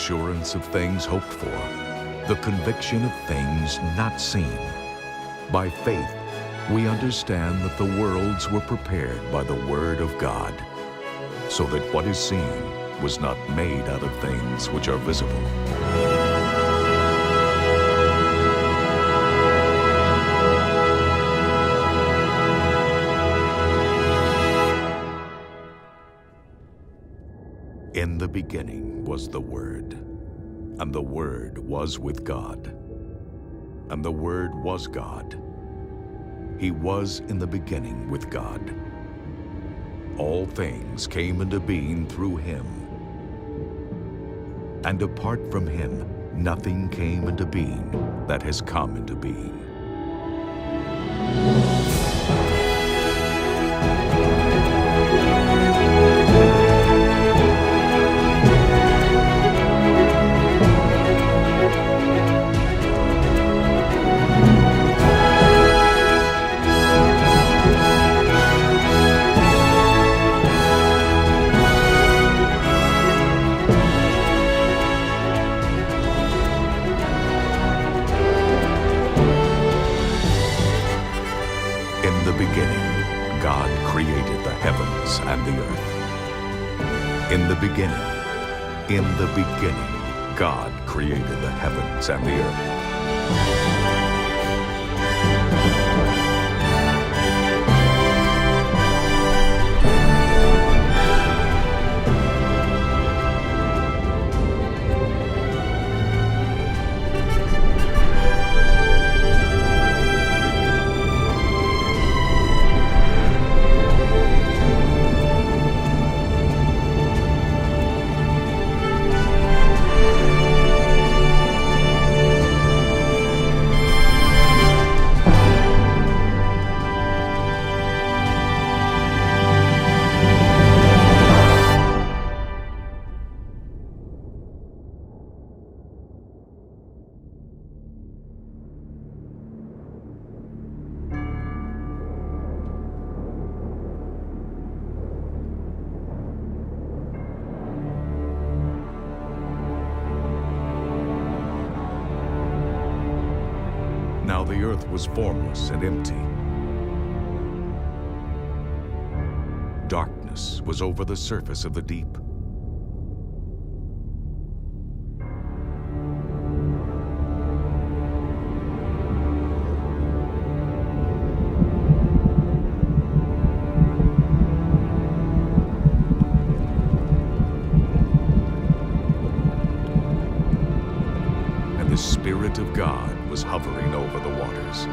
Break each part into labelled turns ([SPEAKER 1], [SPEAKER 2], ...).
[SPEAKER 1] assurance of things hoped for, the conviction of things not seen. By faith, we understand that the worlds were prepared by the word of God, so that what is seen was not made out of things which are visible. In the beginning was the Word, and the Word was with God, and the Word was God. He was in the beginning with God. All things came into being through him, and apart from him, nothing came into being that has come into being. And the earth. In the beginning, God created the heavens and the earth. Now the earth was formless and empty. Darkness was over the surface of the deep. And the Spirit of God was hovering over the waters.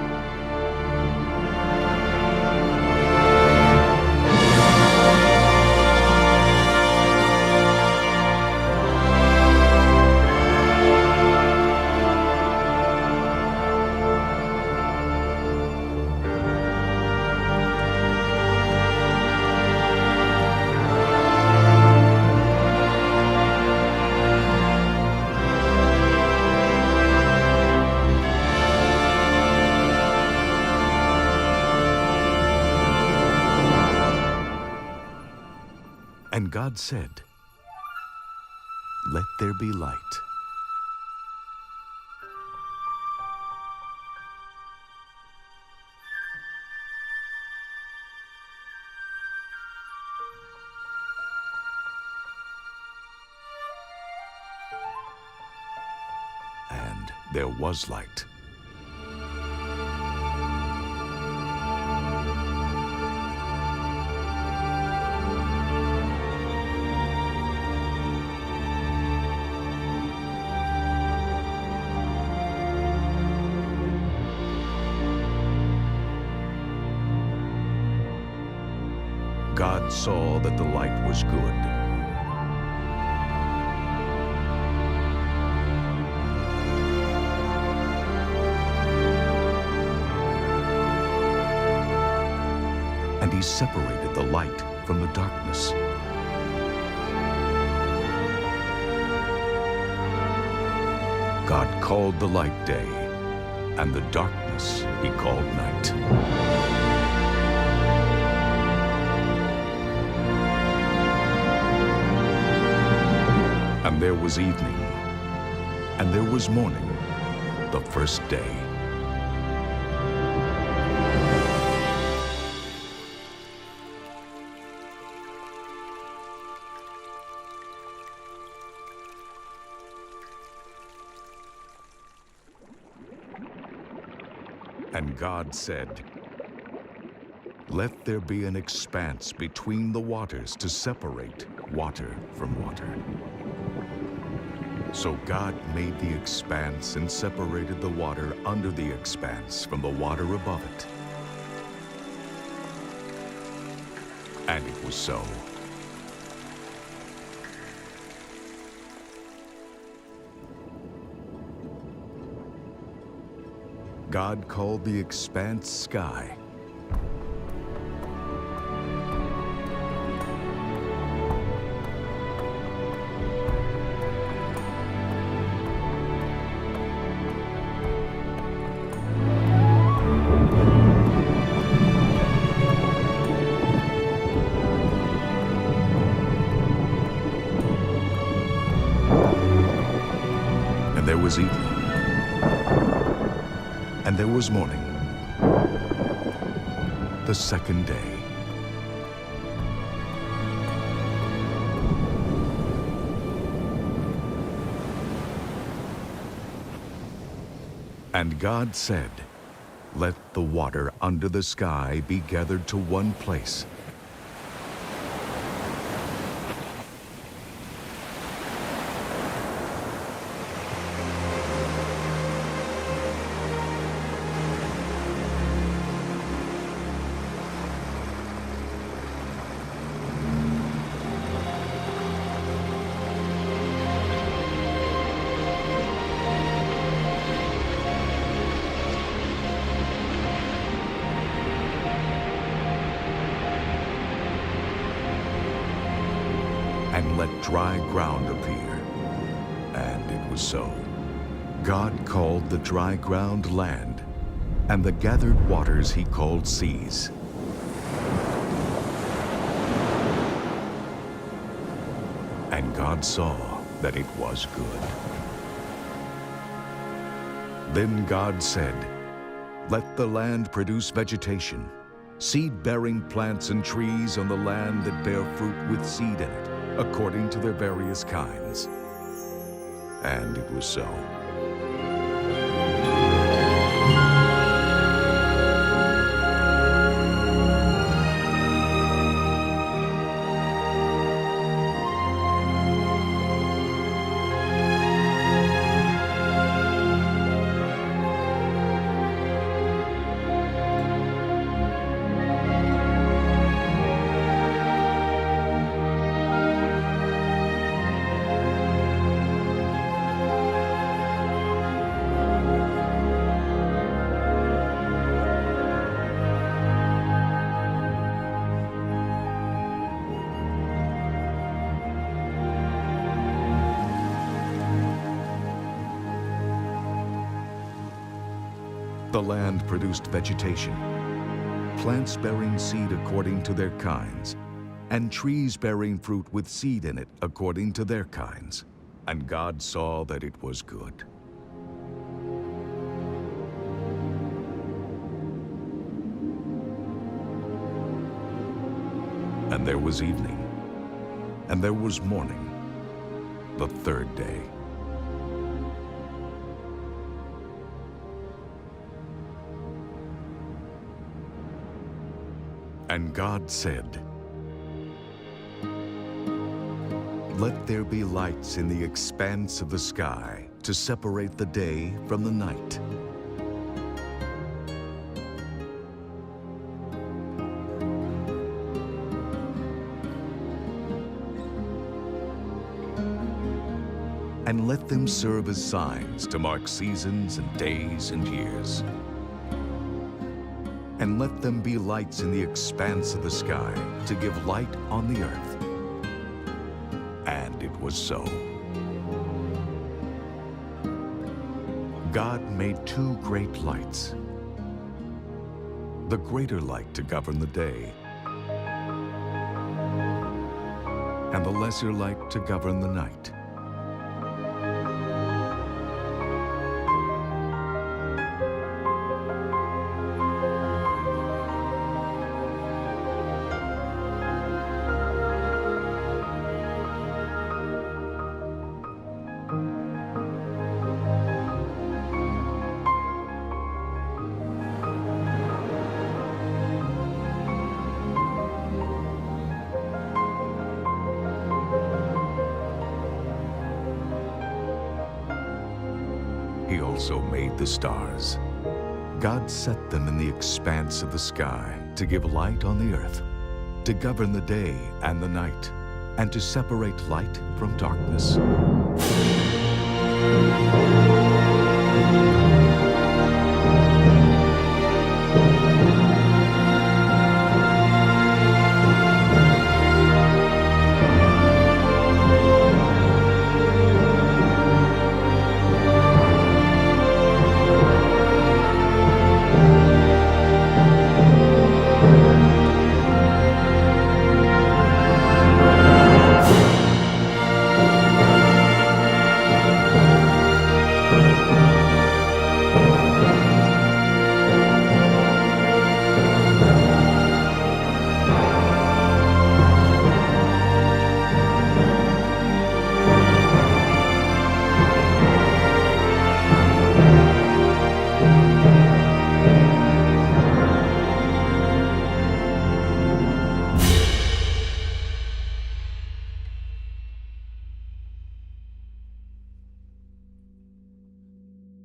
[SPEAKER 1] And God said, "Let there be light." And there was light. God saw that the light was good. And he separated the light from the darkness. God called the light day, and the darkness he called night. And there was evening, And there was morning, the first day. And God said, "Let there be an expanse between the waters to separate water from water." So God made the expanse and separated the water under the expanse from the water above it. And it was so. God called the expanse sky. And there was evening. And there was morning, the second day. And God said, "Let the water under the sky be gathered to one place." And let dry ground appear. And it was so. God called the dry ground land, and the gathered waters he called seas. And God saw that it was good. Then God said, "Let the land produce vegetation, seed-bearing plants and trees on the land that bear fruit with seed in it, according to their various kinds." And it was so. The land produced vegetation, plants bearing seed according to their kinds, and trees bearing fruit with seed in it according to their kinds. And God saw that it was good. And there was evening, and there was morning, the third day. And God said, "Let there be lights in the expanse of the sky to separate the day from the night." And let them serve as signs to mark seasons and days and years. And let them be lights in the expanse of the sky to give light on the earth. And it was so. God made two great lights, the greater light to govern the day, and the lesser light to govern the night. also made the stars. God set them in the expanse of the sky to give light on the earth, to govern the day and the night, and to separate light from darkness.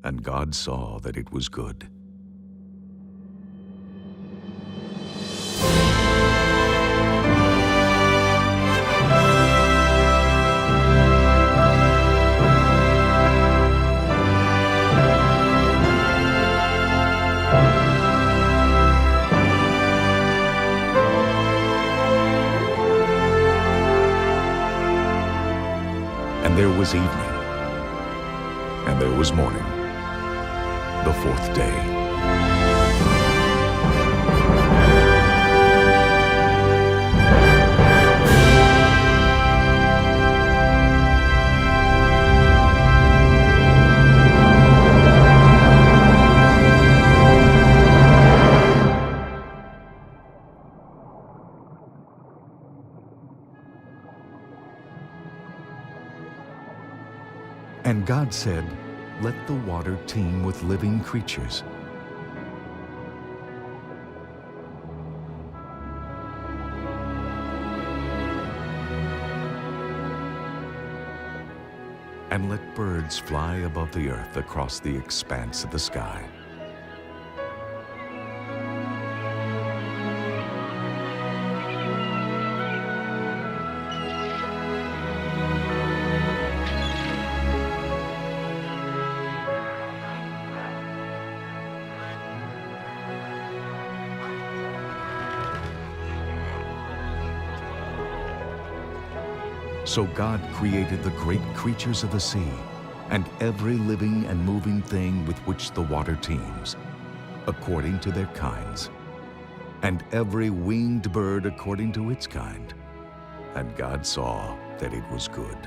[SPEAKER 1] And God saw that it was good. And there was evening, and there was morning, the fourth day. And God said, "Let the water teem with living creatures." And let birds fly above the earth across the expanse of the sky. So God created the great creatures of the sea, and every living and moving thing with which the water teems, according to their kinds, and every winged bird according to its kind. And God saw that it was good.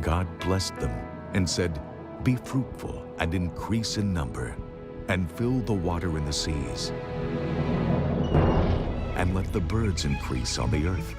[SPEAKER 1] God blessed them and said, "Be fruitful and increase in number, and fill the water in the seas, and let the birds increase on the earth."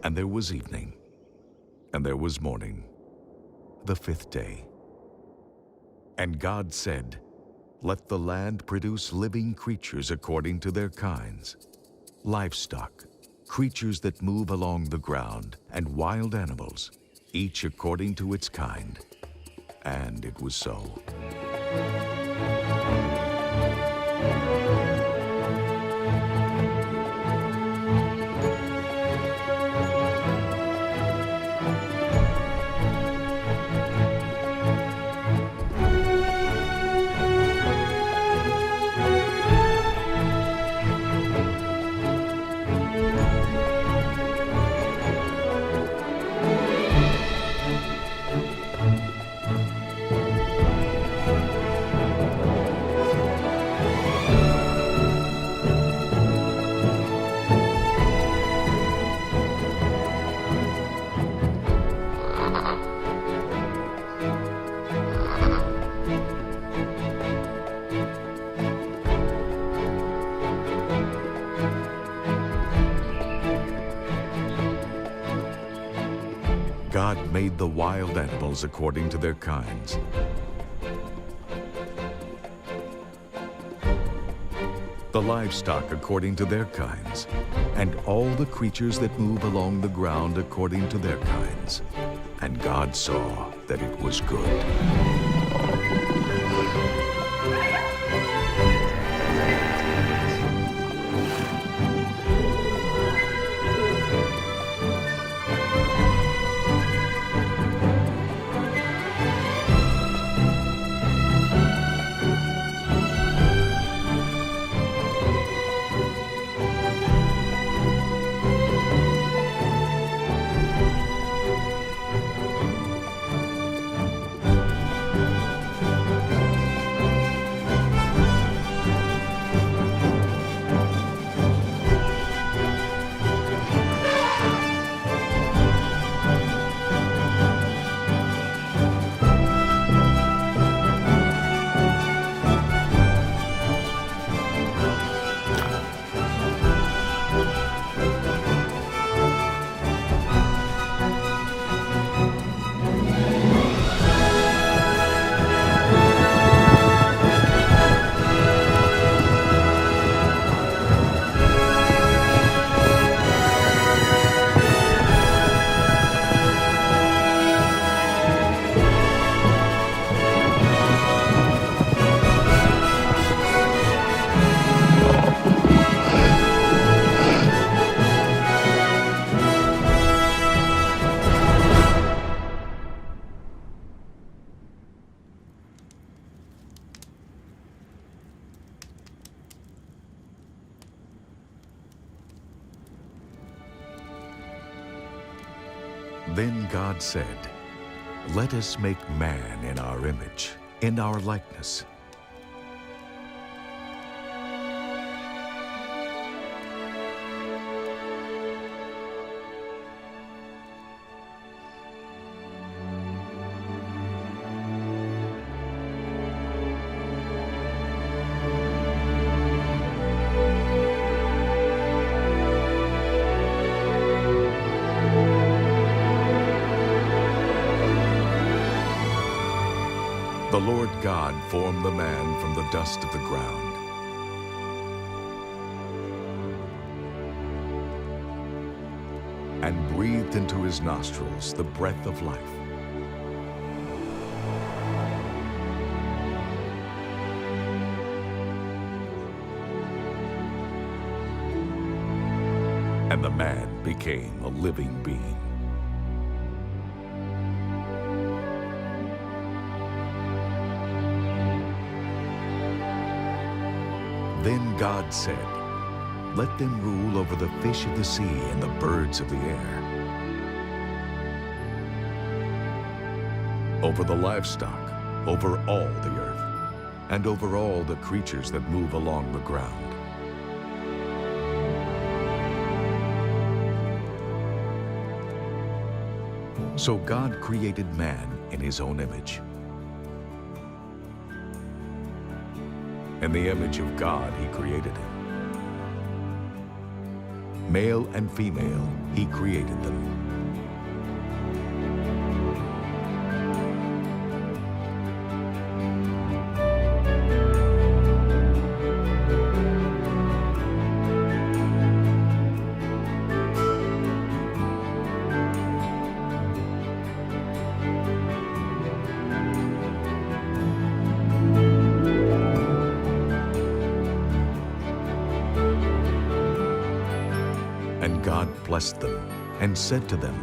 [SPEAKER 1] And there was evening, and there was morning, the fifth day. And God said, "Let the land produce living creatures according to their kinds, livestock, creatures that move along the ground, and wild animals, each according to its kind. And it was so. God made the wild animals according to their kinds, the livestock according to their kinds, and all the creatures that move along the ground according to their kinds. And God saw that it was good. Then God said, "Let us make man in our image, in our likeness." The Lord God formed the man from the dust of the ground and breathed into his nostrils the breath of life. And the man became a living being. Then God said, "Let them rule over the fish of the sea and the birds of the air, over the livestock, over all the earth, and over all the creatures that move along the ground." So God created man in his own image. In the image of God, he created him. Male and female, he created them. blessed them and said to them,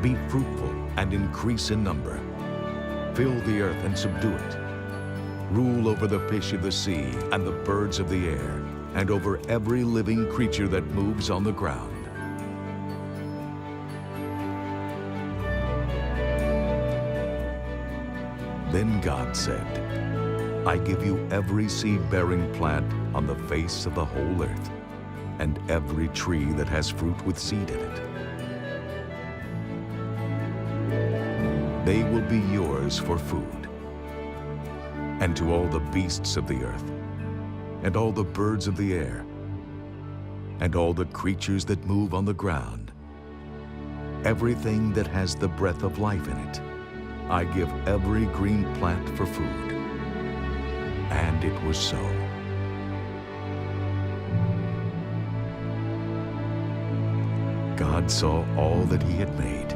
[SPEAKER 1] "Be fruitful and increase in number. Fill the earth and subdue it. Rule over the fish of the sea and the birds of the air, and over every living creature that moves on the ground." Then God said, "I give you every seed-bearing plant on the face of the whole earth, and every tree that has fruit with seed in it. They will be yours for food. And to all the beasts of the earth, and all the birds of the air, and all the creatures that move on the ground, everything that has the breath of life in it, I give every green plant for food." And it was so. God saw all that he had made,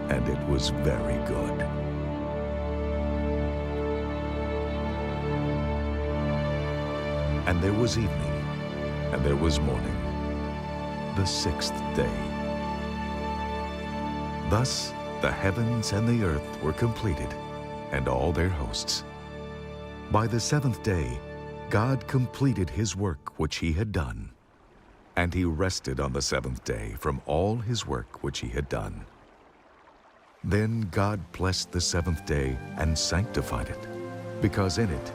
[SPEAKER 1] and it was very good. And there was evening, and there was morning, the sixth day. Thus the heavens and the earth were completed, and all their hosts. By the seventh day, God completed his work which he had done, and he rested on the seventh day from all his work which he had done. Then God blessed the seventh day and sanctified it, because in it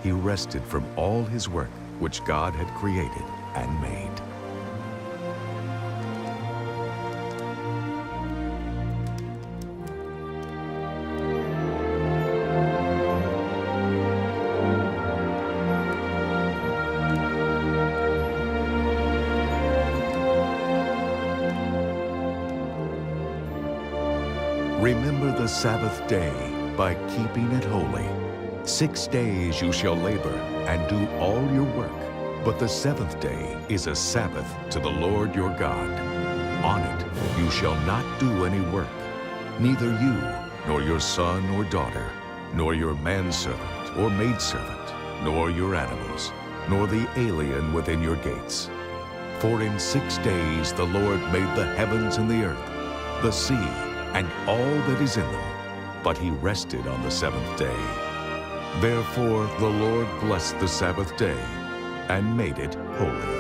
[SPEAKER 1] he rested from all his work which God had created and made. Remember the Sabbath day by keeping it holy. 6 days you shall labor and do all your work, but the seventh day is a Sabbath to the Lord your God. On it you shall not do any work, neither you, nor your son or daughter, nor your manservant or maidservant, nor your animals, nor the alien within your gates. For in 6 days the Lord made the heavens and the earth, the sea, and all that is in them, but he rested on the seventh day. Therefore the Lord blessed the Sabbath day and made it holy.